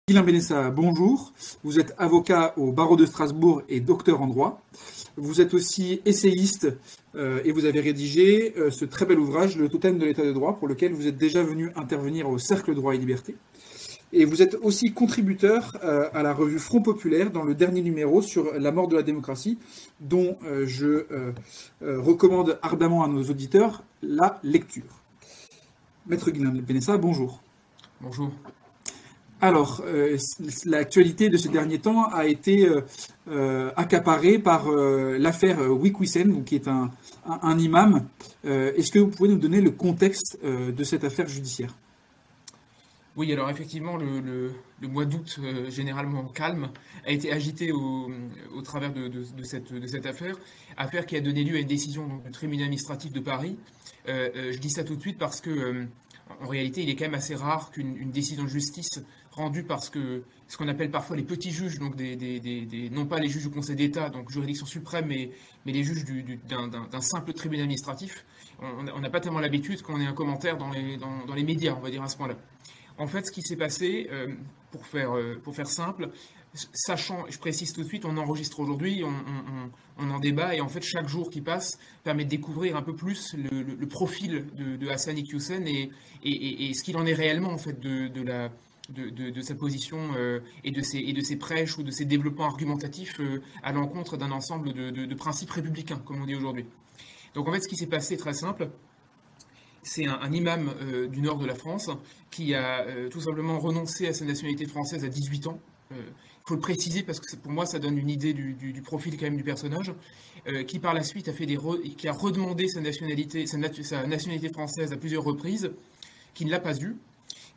Guilain Benessa, bonjour. Vous êtes avocat au barreau de Strasbourg et docteur en droit. Vous êtes aussi essayiste et vous avez rédigé ce très bel ouvrage, Le totem de l'état de droit, pour lequel vous êtes déjà venu intervenir au Cercle Droit et Liberté. Et vous êtes aussi contributeur à la revue Front Populaire dans le dernier numéro sur la mort de la démocratie, dont je recommande ardemment à nos auditeurs la lecture. Maître Guilain Benessa, bonjour. Bonjour. Alors, l'actualité de ces derniers temps a été accaparée par l'affaire Wickwisen, qui est un imam. Est-ce que vous pouvez nous donner le contexte de cette affaire judiciaire? Oui, alors effectivement, le mois d'août, généralement calme, a été agité au travers de cette affaire qui a donné lieu à une décision du tribunal administratif de Paris. Je dis ça tout de suite parce que, en réalité, il est quand même assez rare qu'une décision de justice rendue par ce qu'on appelle parfois les petits juges, donc non pas les juges du Conseil d'État, donc juridiction suprême, mais les juges d'un simple tribunal administratif. On n'a pas tellement l'habitude qu'on ait un commentaire dans les médias, on va dire à ce point-là. En fait, ce qui s'est passé, pour faire simple, sachant, je précise tout de suite, on enregistre aujourd'hui, on en débat, et en fait, chaque jour qui passe permet de découvrir un peu plus le profil de Hassan Iquioussen et ce qu'il en est réellement, en fait, de sa position et de ses prêches ou de ses développements argumentatifs à l'encontre d'un ensemble de principes républicains, comme on dit aujourd'hui. Donc, en fait, ce qui s'est passé est très simple. C'est un imam du nord de la France qui a tout simplement renoncé à sa nationalité française à 18 ans. Il faut le préciser parce que pour moi ça donne une idée du profil quand même du personnage, qui par la suite qui a redemandé sa nationalité française à plusieurs reprises, qui ne l'a pas eu,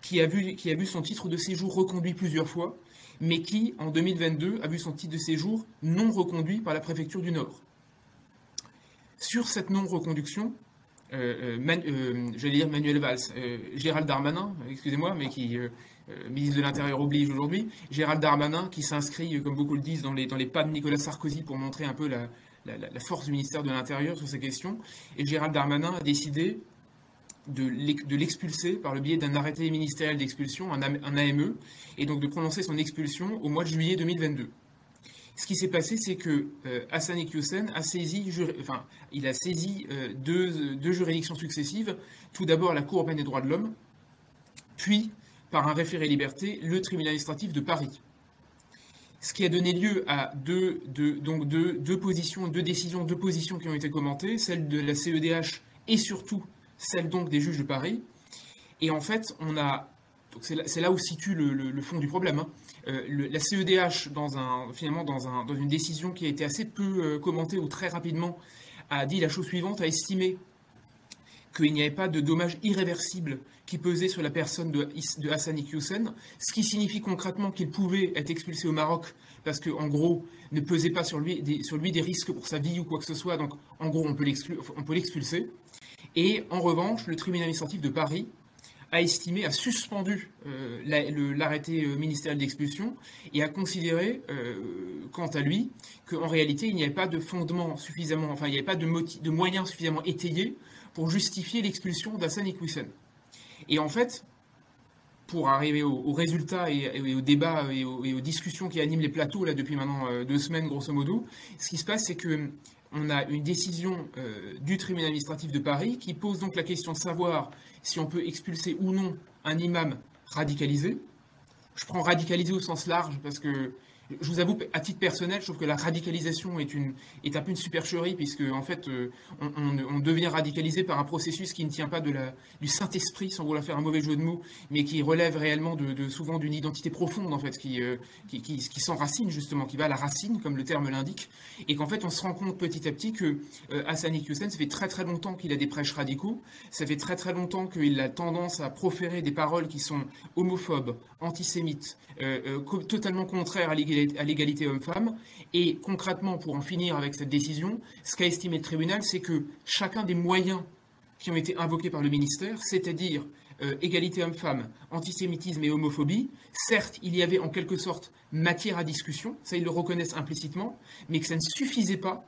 qui a vu son titre de séjour reconduit plusieurs fois, mais qui en 2022 a vu son titre de séjour non reconduit par la préfecture du Nord. Sur cette non-reconduction, j'allais dire Manuel Valls, Gérald Darmanin, excusez-moi, mais qui, ministre de l'Intérieur oblige aujourd'hui, Gérald Darmanin qui s'inscrit, comme beaucoup le disent, dans les pas de Nicolas Sarkozy pour montrer un peu la force du ministère de l'Intérieur sur ces questions. Et Gérald Darmanin a décidé de l'expulser par le biais d'un arrêté ministériel d'expulsion, un AME, et donc de prononcer son expulsion au mois de juillet 2022. Ce qui s'est passé, c'est que Hassan Iquioussen a saisi deux juridictions successives. Tout d'abord la Cour européenne des droits de l'homme, puis, par un référé liberté, le tribunal administratif de Paris. Ce qui a donné lieu à deux décisions qui ont été commentées, celle de la CEDH et surtout celle donc des juges de Paris. Et en fait, c'est là où se situe le fond du problème. La CEDH, dans une décision qui a été assez peu commentée ou très rapidement, a dit la chose suivante, a estimé qu'il n'y avait pas de dommages irréversibles qui pesaient sur la personne de Hassan Iquioussen, ce qui signifie concrètement qu'il pouvait être expulsé au Maroc, parce qu'en gros, ne pesait pas sur lui des risques pour sa vie ou quoi que ce soit, donc en gros, on peut l'expulser. Et en revanche, le tribunal administratif de Paris a suspendu l'arrêté ministériel d'expulsion et a considéré, quant à lui, qu'en réalité, il n'y avait pas de fondement suffisamment, enfin, il n'y avait pas de moyens suffisamment étayés pour justifier l'expulsion d'Hassan Iquioussen. Et en fait, pour arriver au résultat et au débat et aux discussions qui animent les plateaux là depuis maintenant 2 semaines, grosso modo, ce qui se passe, c'est que on a une décision du tribunal administratif de Paris qui pose donc la question de savoir si on peut expulser ou non un imam radicalisé. Je prends radicalisé au sens large parce que, je vous avoue, à titre personnel, je trouve que la radicalisation est un peu une supercherie, puisque en fait, on devient radicalisé par un processus qui ne tient pas du Saint-Esprit, sans vouloir faire un mauvais jeu de mots, mais qui relève réellement souvent d'une identité profonde, en fait, qui s'enracine, justement, qui va à la racine, comme le terme l'indique, et qu'en fait, on se rend compte petit à petit que Hassan Iquioussen, ça fait très très longtemps qu'il a des prêches radicaux, ça fait très très longtemps qu'il a tendance à proférer des paroles qui sont homophobes, antisémites, totalement contraires à l'égalité homme-femme. Et concrètement, pour en finir avec cette décision, ce qu'a estimé le tribunal, c'est que chacun des moyens qui ont été invoqués par le ministère, c'est-à-dire égalité homme-femme, antisémitisme et homophobie, certes, il y avait en quelque sorte matière à discussion, ça ils le reconnaissent implicitement, mais que ça ne suffisait pas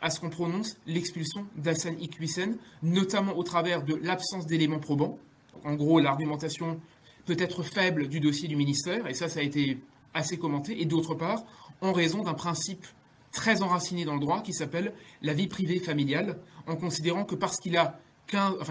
à ce qu'on prononce l'expulsion d'Hassan Iquioussen, notamment au travers de l'absence d'éléments probants. En gros, l'argumentation peut-être faible du dossier du ministère, et ça a été assez commenté, et d'autre part, en raison d'un principe très enraciné dans le droit qui s'appelle la vie privée familiale, en considérant que parce qu'il a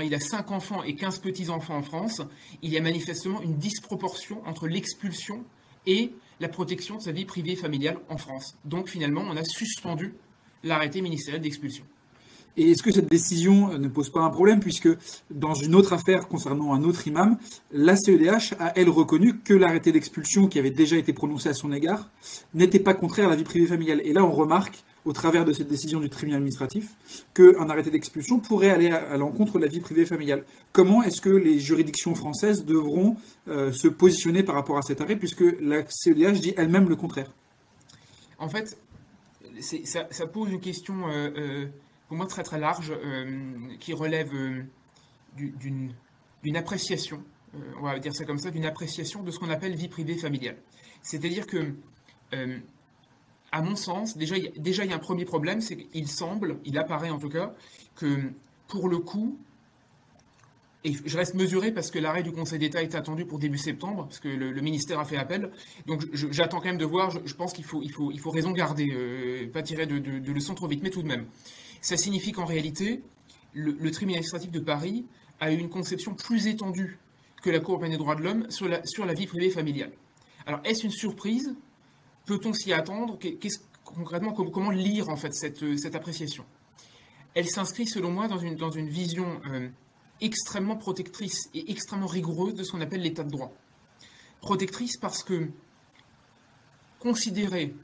il a 5 enfants et 15 petits-enfants en France, il y a manifestement une disproportion entre l'expulsion et la protection de sa vie privée familiale en France. Donc finalement, on a suspendu l'arrêté ministériel d'expulsion. Et est-ce que cette décision ne pose pas un problème, puisque dans une autre affaire concernant un autre imam, la CEDH a, elle, reconnu que l'arrêté d'expulsion qui avait déjà été prononcé à son égard n'était pas contraire à la vie privée familiale. Et là, on remarque, au travers de cette décision du tribunal administratif, qu'un arrêté d'expulsion pourrait aller à l'encontre de la vie privée familiale. Comment est-ce que les juridictions françaises devront se positionner par rapport à cet arrêt, puisque la CEDH dit elle-même le contraire? En fait, ça pose une question... pour moi très très large, qui relève d'une appréciation, on va dire ça comme ça, d'une appréciation de ce qu'on appelle vie privée familiale. C'est-à-dire que, à mon sens, déjà il y a un premier problème, c'est il apparaît en tout cas, que pour le coup, et je reste mesuré parce que l'arrêt du Conseil d'État est attendu pour début septembre, parce que le ministère a fait appel. Donc j'attends quand même de voir, je pense qu'il faut raison garder, pas tirer de leçons trop vite, mais tout de même. Ça signifie qu'en réalité, le tribunal administratif de Paris a eu une conception plus étendue que la Cour européenne des droits de l'homme sur la vie privée familiale. Alors, est-ce une surprise? Peut-on s'y attendre? Concrètement, comment lire en fait cette appréciation? Elle s'inscrit, selon moi, dans une vision extrêmement protectrice et extrêmement rigoureuse de ce qu'on appelle l'état de droit. Protectrice parce que considérer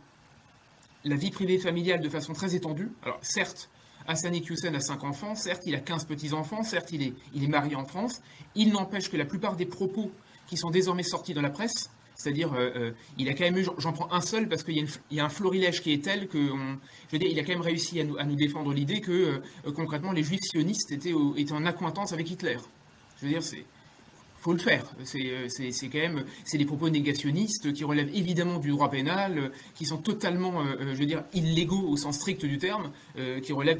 la vie privée familiale de façon très étendue, alors certes, Hassani Hussein a 5 enfants, certes il a 15 petits-enfants, certes il est marié en France, il n'empêche que la plupart des propos qui sont désormais sortis dans la presse, c'est-à-dire il a quand même eu, j'en prends un seul parce qu'il y a un florilège qui est tel que, je veux dire, il a quand même réussi à nous défendre l'idée que concrètement les juifs sionistes étaient en accointance avec Hitler. Je veux dire, faut le faire. C'est des propos négationnistes qui relèvent évidemment du droit pénal, qui sont totalement, je veux dire, illégaux au sens strict du terme, qui relèvent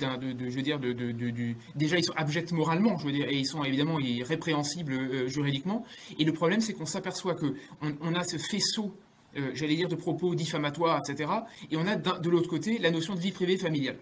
déjà ils sont abjects moralement, je veux dire, et ils sont évidemment irrépréhensibles juridiquement. Et le problème, c'est qu'on s'aperçoit que on a ce faisceau, j'allais dire, de propos diffamatoires, etc. Et on a de l'autre côté la notion de vie privée familiale.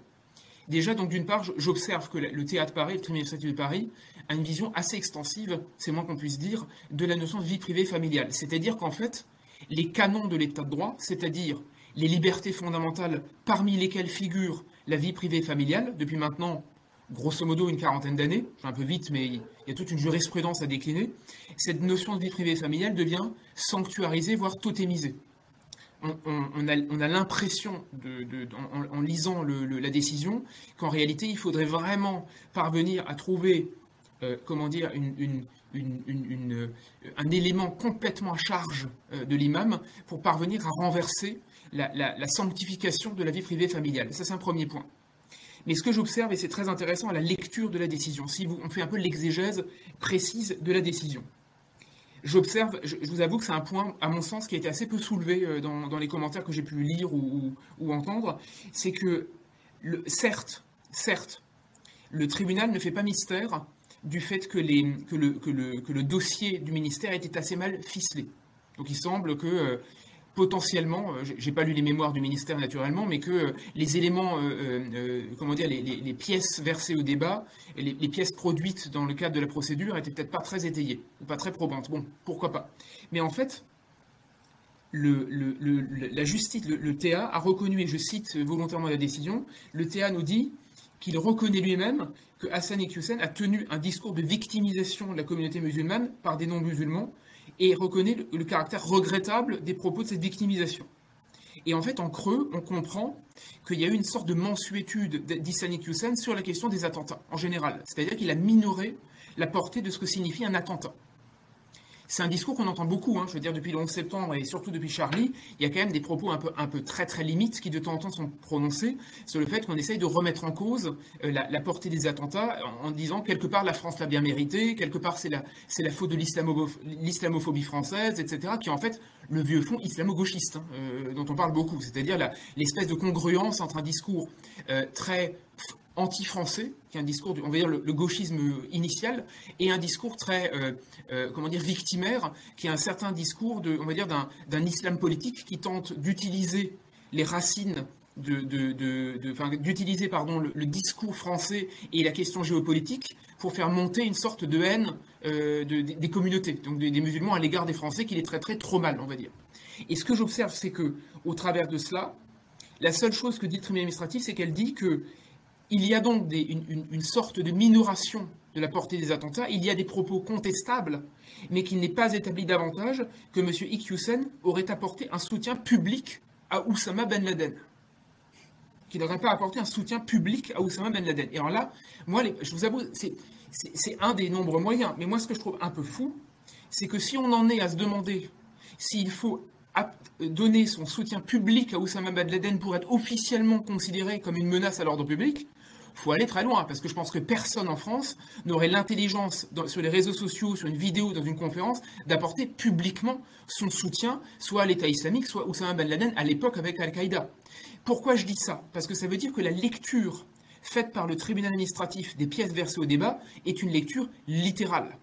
Déjà, donc d'une part, j'observe que le théâtre de Paris, le tribunal administratif de Paris, a une vision assez extensive, c'est moins qu'on puisse dire, de la notion de vie privée familiale. C'est-à-dire qu'en fait, les canons de l'état de droit, c'est-à-dire les libertés fondamentales parmi lesquelles figure la vie privée familiale, depuis maintenant, grosso modo, une quarantaine d'années, je vais un peu vite, mais il y a toute une jurisprudence à décliner, cette notion de vie privée familiale devient sanctuarisée, voire totémisée. On a l'impression, en lisant la décision, qu'en réalité, il faudrait vraiment parvenir à trouver, comment dire, un élément complètement à charge de l'imam pour parvenir à renverser la sanctification de la vie privée familiale. Ça, c'est un premier point. Mais ce que j'observe, et c'est très intéressant à la lecture de la décision, on fait un peu l'exégèse précise de la décision. J'observe, je vous avoue que c'est un point, à mon sens, qui a été assez peu soulevé dans les commentaires que j'ai pu lire ou entendre, c'est que, certes, le tribunal ne fait pas mystère du fait que le dossier du ministère était assez mal ficelé. Donc il semble que, potentiellement, j'ai pas lu les mémoires du ministère naturellement, mais que les éléments, comment dire, les pièces versées au débat, les pièces produites dans le cadre de la procédure étaient peut-être pas très étayées, ou pas très probantes. Bon, pourquoi pas. Mais en fait, la justice, le TA a reconnu, et je cite volontairement la décision, le TA nous dit qu'il reconnaît lui-même que Hassani Hussein a tenu un discours de victimisation de la communauté musulmane par des non-musulmans, et reconnaît le caractère regrettable des propos de cette victimisation. Et en fait, en creux, on comprend qu'il y a eu une sorte de mansuétude d'Hassani Hussein sur la question des attentats, en général. C'est-à-dire qu'il a minoré la portée de ce que signifie un attentat. C'est un discours qu'on entend beaucoup, je veux dire, depuis le 11 septembre et surtout depuis Charlie, il y a quand même des propos un peu très très limites qui de temps en temps sont prononcés sur le fait qu'on essaye de remettre en cause la portée des attentats en disant quelque part la France l'a bien mérité, quelque part c'est la faute de l'islamophobie française, etc., qui est en fait le vieux fond islamo-gauchiste dont on parle beaucoup, c'est-à-dire l'espèce de congruence entre un discours très anti-français, qui est un discours, on va dire le gauchisme initial, et un discours très, comment dire, victimaire, qui est un certain discours on va dire d'un islam politique qui tente d'utiliser les racines d'utiliser le discours français et la question géopolitique pour faire monter une sorte de haine des communautés, donc des musulmans à l'égard des Français, qui les traiteraient trop mal, on va dire. Et ce que j'observe, c'est que, au travers de cela, la seule chose que dit le tribunal administratif, c'est qu'elle dit que il y a donc une sorte de minoration de la portée des attentats, il y a des propos contestables, mais qu'il n'est pas établi davantage que M. Iqiyoussen aurait apporté un soutien public à Oussama Ben Laden. Qu'il n'aurait pas apporté un soutien public à Oussama Ben Laden. Et alors là, moi, je vous avoue, c'est un des nombreux moyens. Mais moi, ce que je trouve un peu fou, c'est que si on en est à se demander s'il faut donner son soutien public à Oussama Ben Laden pour être officiellement considéré comme une menace à l'ordre public, il faut aller très loin, parce que je pense que personne en France n'aurait l'intelligence, sur les réseaux sociaux, sur une vidéo, dans une conférence, d'apporter publiquement son soutien, soit à l'État islamique, soit à Oussama Ben Laden, à l'époque avec Al-Qaïda. Pourquoi je dis ça? Parce que ça veut dire que la lecture faite par le tribunal administratif des pièces versées au débat est une lecture littérale.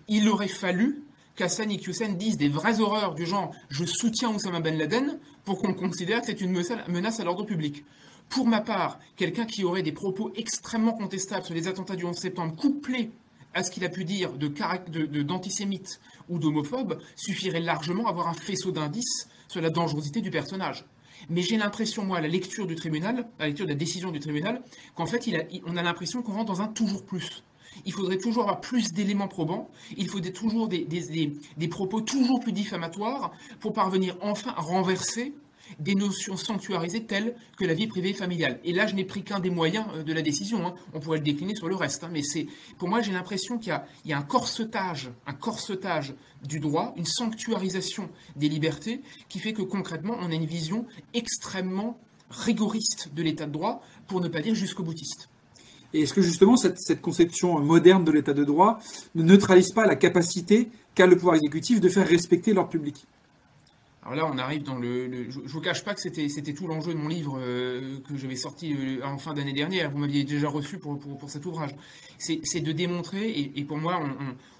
Il aurait fallu qu'Hassan Iqiyoussen dise des vraies horreurs du genre « je soutiens Oussama Ben Laden » pour qu'on considère que c'est une menace à l'ordre public. Pour ma part, quelqu'un qui aurait des propos extrêmement contestables sur les attentats du 11 septembre, couplés à ce qu'il a pu dire d'antisémite ou d'homophobe, suffirait largement à avoir un faisceau d'indices sur la dangerosité du personnage. Mais j'ai l'impression, moi, à la lecture du tribunal, à la lecture de la décision du tribunal, qu'en fait, on a l'impression qu'on rentre dans un toujours plus. Il faudrait toujours avoir plus d'éléments probants, il faudrait toujours des propos toujours plus diffamatoires pour parvenir enfin à renverser des notions sanctuarisées telles que la vie privée familiale. Et là, je n'ai pris qu'un des moyens de la décision, hein. On pourrait le décliner sur le reste, hein. Mais pour moi, j'ai l'impression qu'il y a un corsetage du droit, une sanctuarisation des libertés, qui fait que concrètement, on a une vision extrêmement rigoriste de l'état de droit, pour ne pas dire jusqu'au boutiste. Et est-ce que justement cette conception moderne de l'état de droit ne neutralise pas la capacité qu'a le pouvoir exécutif de faire respecter l'ordre public? Alors là, on arrive dans je ne vous cache pas que c'était tout l'enjeu de mon livre que j'avais sorti en fin d'année dernière. Vous m'aviez déjà reçu pour cet ouvrage. C'est de démontrer, et pour moi,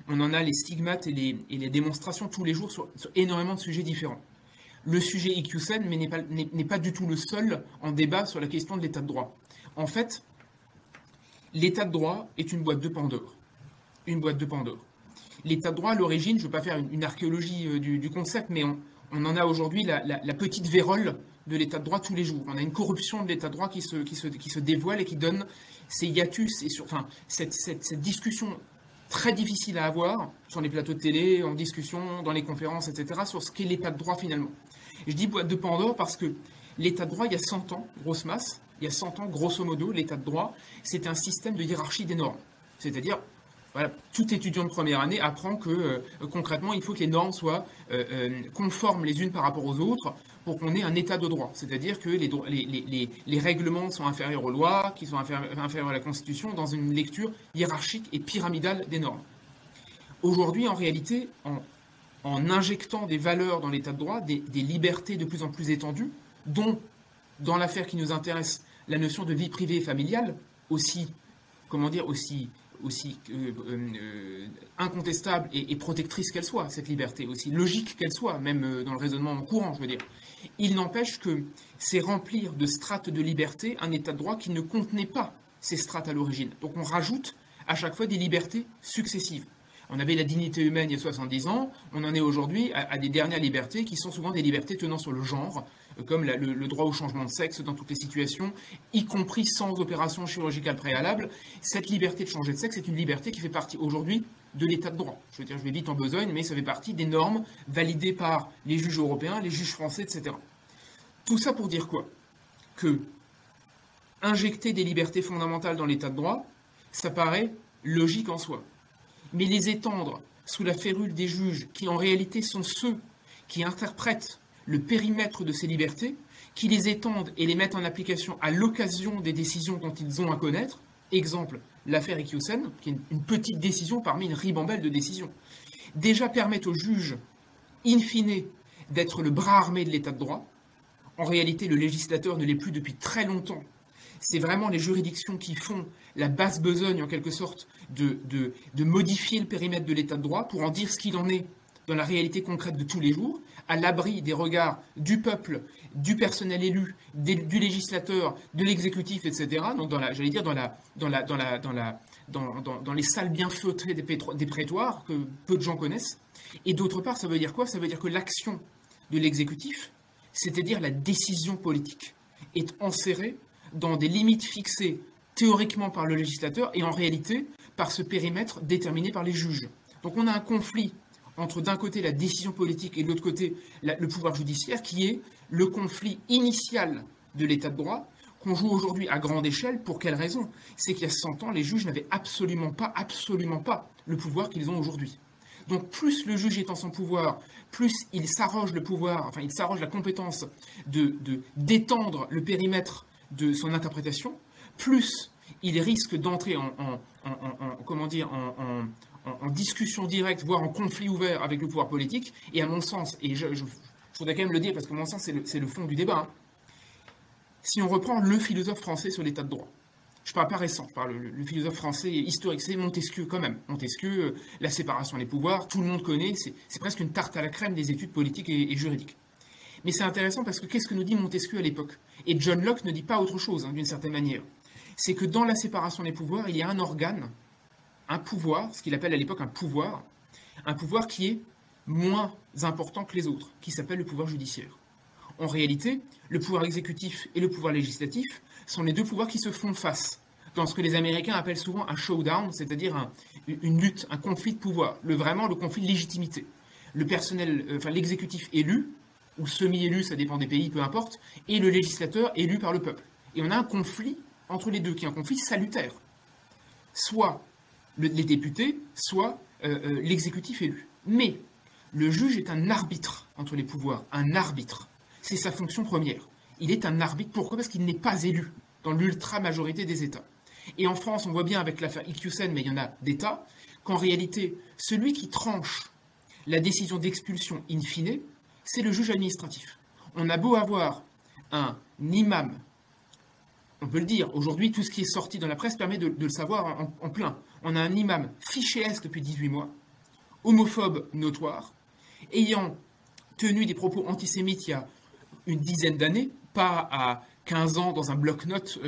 on en a les stigmates et les démonstrations tous les jours sur énormément de sujets différents. Le sujet Iqiyoussen, mais n'est pas du tout le seul en débat sur la question de l'état de droit. En fait, l'état de droit est une boîte de Pandore. Une boîte de Pandore. L'état de droit, à l'origine, je ne veux pas faire une archéologie du concept, mais on en a aujourd'hui la petite vérole de l'état de droit tous les jours. On a une corruption de l'état de droit qui se dévoile et qui donne ces hiatus et cette discussion très difficile à avoir sur les plateaux de télé, en discussion, dans les conférences, etc., sur ce qu'est l'état de droit finalement. Et je dis boîte de Pandore parce que l'état de droit, il y a 100 ans, grosse masse, il y a 100 ans, grosso modo, l'état de droit, c'est un système de hiérarchie des normes. C'est-à-dire, voilà, tout étudiant de première année apprend que concrètement, il faut que les normes soient conformes les unes par rapport aux autres pour qu'on ait un état de droit. C'est-à-dire que les règlements sont inférieurs aux lois, qui sont inférieurs à la Constitution, dans une lecture hiérarchique et pyramidale des normes. Aujourd'hui, en réalité, en injectant des valeurs dans l'état de droit, des libertés de plus en plus étendues, dont, dans l'affaire qui nous intéresse, la notion de vie privée et familiale, aussi incontestable et protectrice qu'elle soit, cette liberté, aussi logique qu'elle soit, même dans le raisonnement courant, je veux dire. Il n'empêche que c'est remplir de strates de liberté un état de droit qui ne contenait pas ces strates à l'origine. Donc on rajoute à chaque fois des libertés successives. On avait la dignité humaine il y a 70 ans, on en est aujourd'hui à des dernières libertés qui sont souvent des libertés tenant sur le genre, comme le droit au changement de sexe dans toutes les situations, y compris sans opération chirurgicale préalable. Cette liberté de changer de sexe est une liberté qui fait partie aujourd'hui de l'état de droit. Je veux dire, je vais vite en besogne, mais ça fait partie des normes validées par les juges européens, les juges français, etc. Tout ça pour dire quoi? Que injecter des libertés fondamentales dans l'état de droit, ça paraît logique en soi. Mais les étendre sous la férule des juges, qui en réalité sont ceux qui interprètent le périmètre de ces libertés, qui les étendent et les mettent en application à l'occasion des décisions dont ils ont à connaître. Exemple, l'affaire Iqiyoussen, qui est une petite décision parmi une ribambelle de décisions. Déjà permettent aux juges, in fine, d'être le bras armé de l'état de droit. En réalité, le législateur ne l'est plus depuis très longtemps. c'est vraiment les juridictions qui font la basse besogne, en quelque sorte, de modifier le périmètre de l'état de droit pour en dire ce qu'il en est dans la réalité concrète de tous les jours, à l'abri des regards du peuple, du personnel élu, du législateur, de l'exécutif, etc. Donc, j'allais dire, dans les salles bien feutrées des prétoires que peu de gens connaissent. Et d'autre part, ça veut dire quoi? Ça veut dire que l'action de l'exécutif, c'est-à-dire la décision politique, est enserrée dans des limites fixées théoriquement par le législateur et en réalité par ce périmètre déterminé par les juges. Donc on a un conflit entre d'un côté la décision politique et de l'autre côté le pouvoir judiciaire qui est le conflit initial de l'état de droit qu'on joue aujourd'hui à grande échelle. Pour quelle raison? C'est qu'il y a 100 ans, les juges n'avaient absolument pas le pouvoir qu'ils ont aujourd'hui. Donc plus le juge est en son pouvoir, plus il s'arroge le pouvoir, enfin il s'arroge la compétence d'étendre le périmètre de son interprétation, plus il risque d'entrer en discussion directe, voire en conflit ouvert avec le pouvoir politique. Et à mon sens, et je voudrais quand même le dire parce que à mon sens c'est le fond du débat, hein. Si on reprend le philosophe français sur l'état de droit, je ne parle pas récent, je parle le philosophe français historique, c'est Montesquieu quand même. Montesquieu, la séparation des pouvoirs, tout le monde connaît, c'est presque une tarte à la crème des études politiques et juridiques. Mais c'est intéressant parce que qu'est-ce que nous dit Montesquieu à l'époque? Et John Locke ne dit pas autre chose, hein, d'une certaine manière. C'est que dans la séparation des pouvoirs, il y a un organe, un pouvoir, ce qu'il appelle à l'époque un pouvoir qui est moins important que les autres, qui s'appelle le pouvoir judiciaire. En réalité, le pouvoir exécutif et le pouvoir législatif sont les deux pouvoirs qui se font face, dans ce que les Américains appellent souvent un showdown, c'est-à-dire une lutte, un conflit de pouvoir, vraiment le conflit de légitimité. Le personnel, l'exécutif élu, ou semi-élu, ça dépend des pays, peu importe, et le législateur élu par le peuple. Et on a un conflit entre les deux, qui est un conflit salutaire. Soit les députés, soit l'exécutif élu. Mais le juge est un arbitre entre les pouvoirs, un arbitre. C'est sa fonction première. Il est un arbitre. Pourquoi? Parce qu'il n'est pas élu dans l'ultra-majorité des États. Et en France, on voit bien avec l'affaire Iqiyoussen, mais il y en a d'États, qu'en réalité, celui qui tranche la décision d'expulsion in fine, c'est le juge administratif. On a beau avoir un imam, on peut le dire, aujourd'hui, tout ce qui est sorti dans la presse permet de le savoir en plein. On a un imam fiché S depuis 18 mois, homophobe notoire, ayant tenu des propos antisémites il y a une dizaine d'années, pas à 15 ans dans un bloc-notes,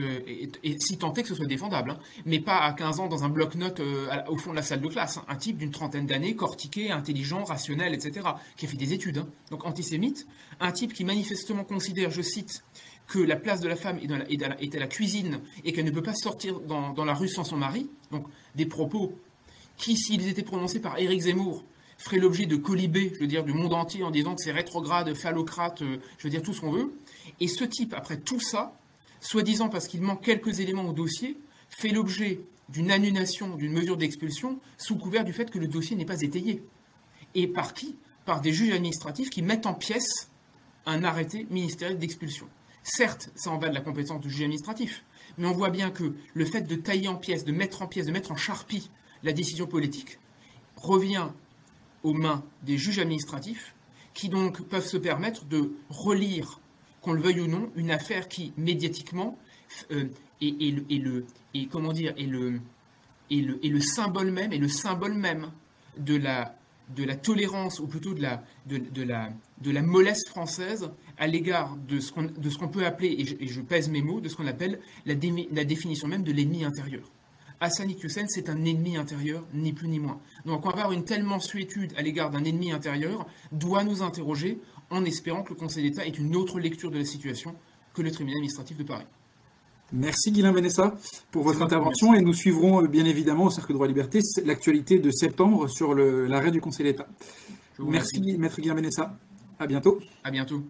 et si tant est que ce soit défendable, hein, mais pas à 15 ans dans un bloc-notes au fond de la salle de classe. Hein, un type d'une trentaine d'années, cortiqué, intelligent, rationnel, etc., qui a fait des études. Hein, donc antisémite, un type qui manifestement considère, je cite, que la place de la femme est à la cuisine et qu'elle ne peut pas sortir dans la rue sans son mari. Donc des propos qui, s'ils étaient prononcés par Éric Zemmour, ferait l'objet de colibés, je veux dire, du monde entier en disant que c'est rétrograde, phallocrate, je veux dire, tout ce qu'on veut. Et ce type, après tout ça, soi-disant parce qu'il manque quelques éléments au dossier, fait l'objet d'une annulation, d'une mesure d'expulsion, sous couvert du fait que le dossier n'est pas étayé. Et par qui? Par des juges administratifs qui mettent en pièces un arrêté ministériel d'expulsion. Certes, ça en va de la compétence du juge administratif, mais on voit bien que le fait de tailler en pièces, de mettre en charpie la décision politique, revient aux mains des juges administratifs qui donc peuvent se permettre de relire, qu'on le veuille ou non, une affaire qui médiatiquement est le symbole même de la tolérance, ou plutôt de la mollesse française à l'égard de ce qu'on peut appeler, et je pèse mes mots, de ce qu'on appelle la définition même de l'ennemi intérieur. Hassan Iqiyoussen, c'est un ennemi intérieur, ni plus ni moins. Donc avoir une telle mansuétude à l'égard d'un ennemi intérieur doit nous interroger, en espérant que le Conseil d'État ait une autre lecture de la situation que le tribunal administratif de Paris. Merci Guilain Benessa pour votre intervention, et nous suivrons bien évidemment au Cercle Droit et Liberté l'actualité de septembre sur l'arrêt du Conseil d'État. Merci Maître Guilain Benessa, à bientôt. À bientôt.